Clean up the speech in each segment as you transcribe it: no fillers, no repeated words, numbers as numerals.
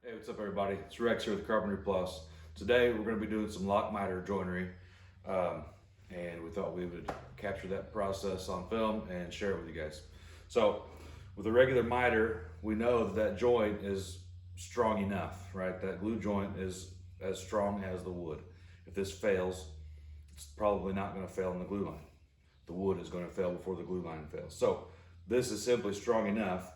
Hey, what's up everybody? It's Rex here with Carpentry Plus. Today we're going to be doing some lock miter joinery, and we thought we would capture that process on film and share it with you guys. So with a regular miter, we know that joint is strong enough, right? That glue joint is as strong as the wood. If this fails, it's probably not going to fail in the glue line. The wood is going to fail before the glue line fails. So this is simply strong enough.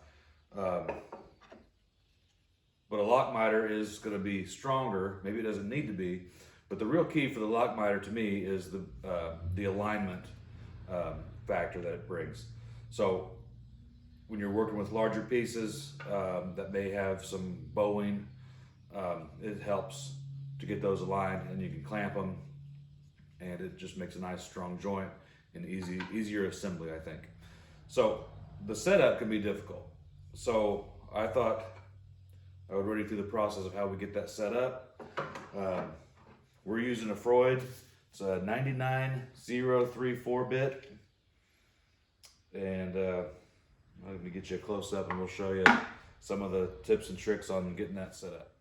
But a lock miter is going to be stronger. Maybe it doesn't need to be, but the real key for the lock miter to me is the alignment factor that it brings. So when you're working with larger pieces that may have some bowing, it helps to get those aligned, and you can clamp them, and it just makes a nice strong joint and easier assembly, I think. So the setup can be difficult. So I thought I would run you through the process of how we get that set up. We're using a Freud. It's a 99034 bit. And let me get you a close up and we'll show you some of the tips and tricks on getting that set up.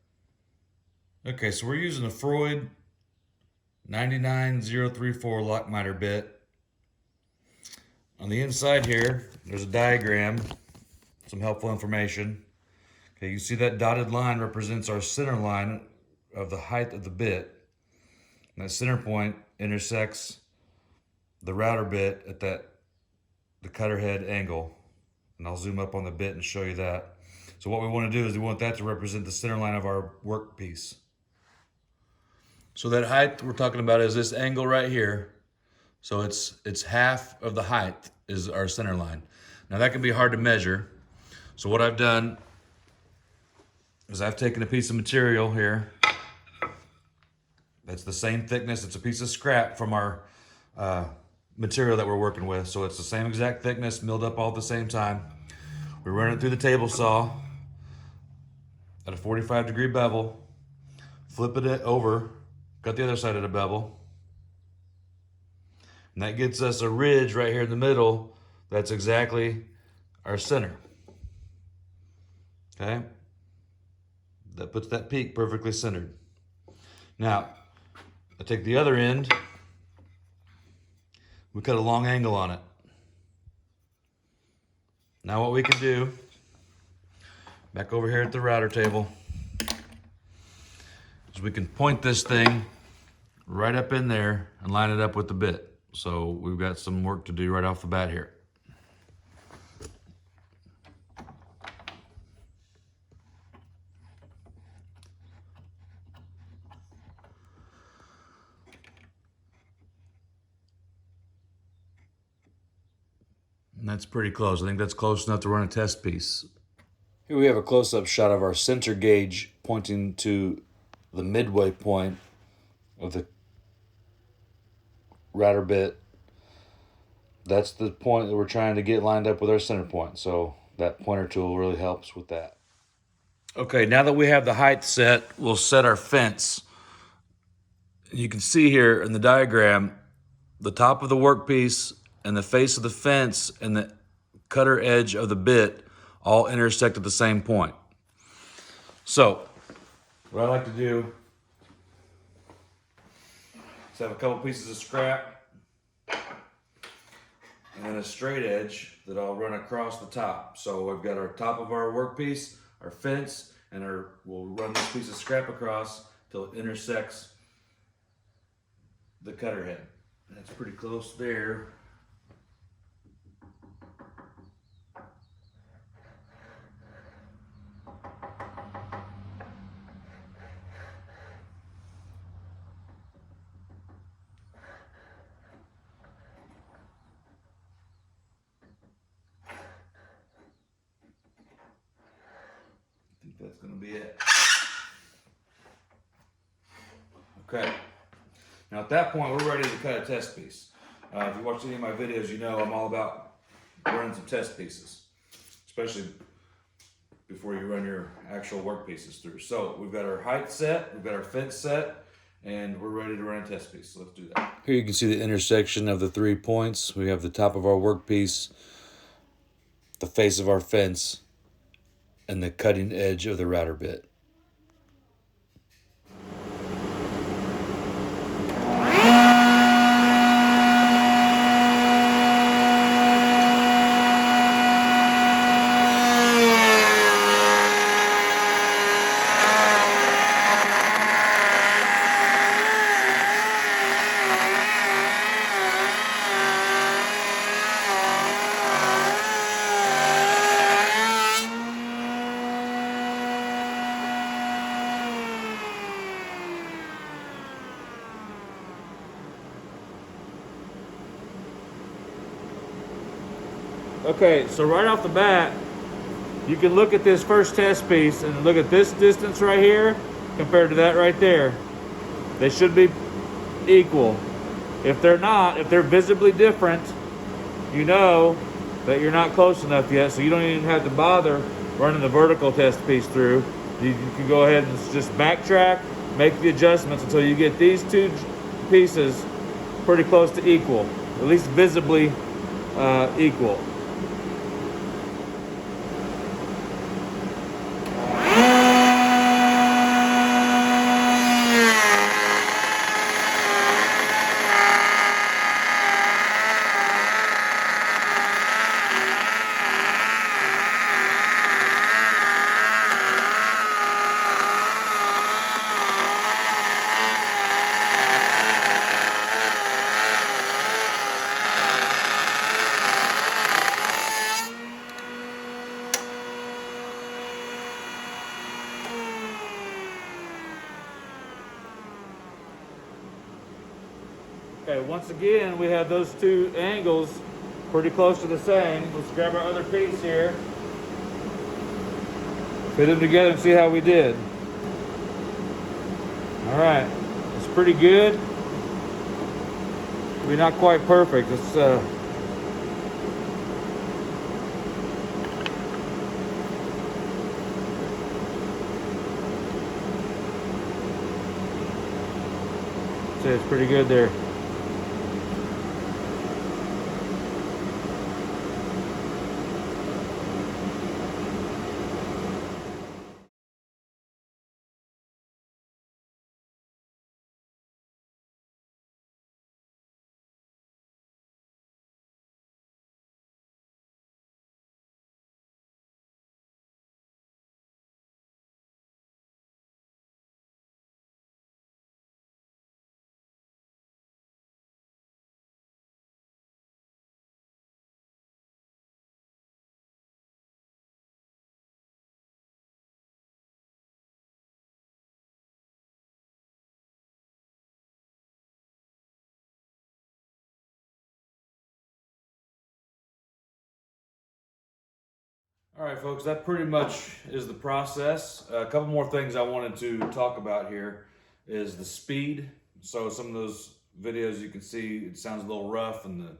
Okay, so we're using a Freud 99034 lock miter bit. On the inside here, there's a diagram, some helpful information. Okay, you see that dotted line represents our center line of the height of the bit. And that center point intersects the router bit at the cutter head angle. And I'll zoom up on the bit and show you that. So what we want to do is we want that to represent the center line of our workpiece. So that height we're talking about is this angle right here. So it's half of the height is our center line. Now that can be hard to measure. So what I've done is I've taken a piece of material here that's the same thickness. It's a piece of scrap from our material that we're working with. So it's the same exact thickness, milled up all at the same time. We run it through the table saw at a 45-degree bevel, flip it over, cut the other side of the bevel. And that gets us a ridge right here in the middle. That's exactly our center. Okay? That puts that peak perfectly centered. Now, I take the other end, we cut a long angle on it. Now what we can do, back over here at the router table, is we can point this thing right up in there and line it up with the bit. So we've got some work to do right off the bat here. And that's pretty close. I think that's close enough to run a test piece. Here we have a close-up shot of our center gauge pointing to the midway point of the router bit. That's the point that we're trying to get lined up with our center point. So that pointer tool really helps with that. Okay, now that we have the height set, we'll set our fence. You can see here in the diagram, the top of the workpiece and the face of the fence and the cutter edge of the bit all intersect at the same point. So, what I like to do is have a couple pieces of scrap and then a straight edge that I'll run across the top. So I've got our top of our workpiece, our fence, and we'll run this piece of scrap across till it intersects the cutter head. That's pretty close there. I think that's going to be it. Okay. Now at that point, we're ready to cut a test piece. If you watch any of my videos, you know I'm all about running some test pieces, especially before you run your actual work pieces through. So we've got our height set, we've got our fence set, and we're ready to run a test piece. So let's do that. Here you can see the intersection of the 3 points. We have the top of our workpiece, the face of our fence, and the cutting edge of the router bit. Okay, so right off the bat, you can look at this first test piece and look at this distance right here compared to that right there. They should be equal. If they're not, if they're visibly different, you know that you're not close enough yet, so you don't even have to bother running the vertical test piece through. You can go ahead and just backtrack, make the adjustments until you get these two pieces pretty close to equal, at least visibly equal. Okay, once again, we have those two angles pretty close to the same. Let's grab our other piece here. Fit them together and see how we did. All right, it's pretty good. We're not quite perfect. It's pretty good there. All right, folks, that pretty much is the process. A couple more things I wanted to talk about here is the speed. So some of those videos you can see, it sounds a little rough and the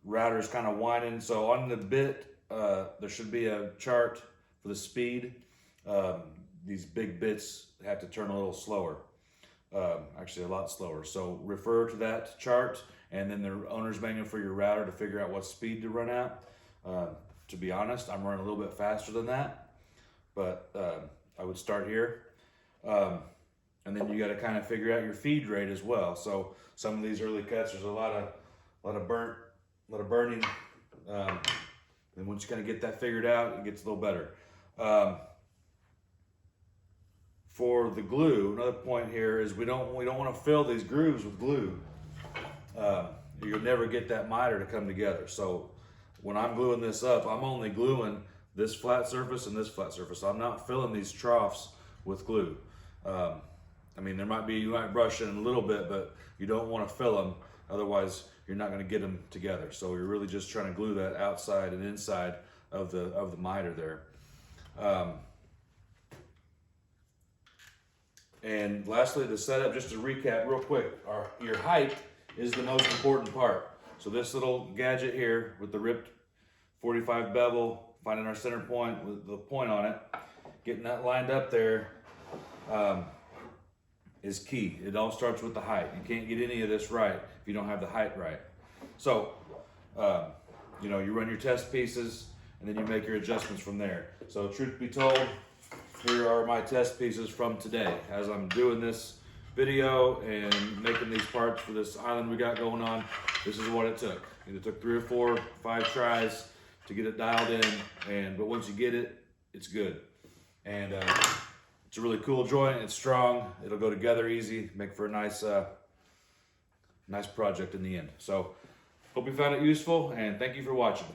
router's kind of whining. So on the bit, there should be a chart for the speed. These big bits have to turn a little slower, actually a lot slower. So refer to that chart and then the owner's manual for your router to figure out what speed to run at. To be honest, I'm running a little bit faster than that, but I would start here. And then you got to kind of figure out your feed rate as well. So some of these early cuts, there's a lot of burning. And once you kind of get that figured out, it gets a little better. For the glue, another point here is we don't want to fill these grooves with glue. You'll never get that miter to come together. So when I'm gluing this up, I'm only gluing this flat surface and this flat surface. I'm not filling these troughs with glue. I mean, you might brush it in a little bit, but you don't want to fill them. Otherwise, you're not going to get them together. So you're really just trying to glue that outside and inside of the miter there. And lastly, the setup, just to recap real quick, your height is the most important part. So this little gadget here with the ripped 45 bevel, finding our center point with the point on it, getting that lined up there is key. It all starts with the height. You can't get any of this right if you don't have the height right. So, you run your test pieces and then you make your adjustments from there. So truth be told, here are my test pieces from today. As I'm doing this video and making these parts for this island we got going on, this is what it took. It took 3 or 4, 5 tries to get it dialed in, but once you get it, it's good. And it's a really cool joint. It's strong. It'll go together easy, make for a nice project in the end. So hope you found it useful, and thank you for watching.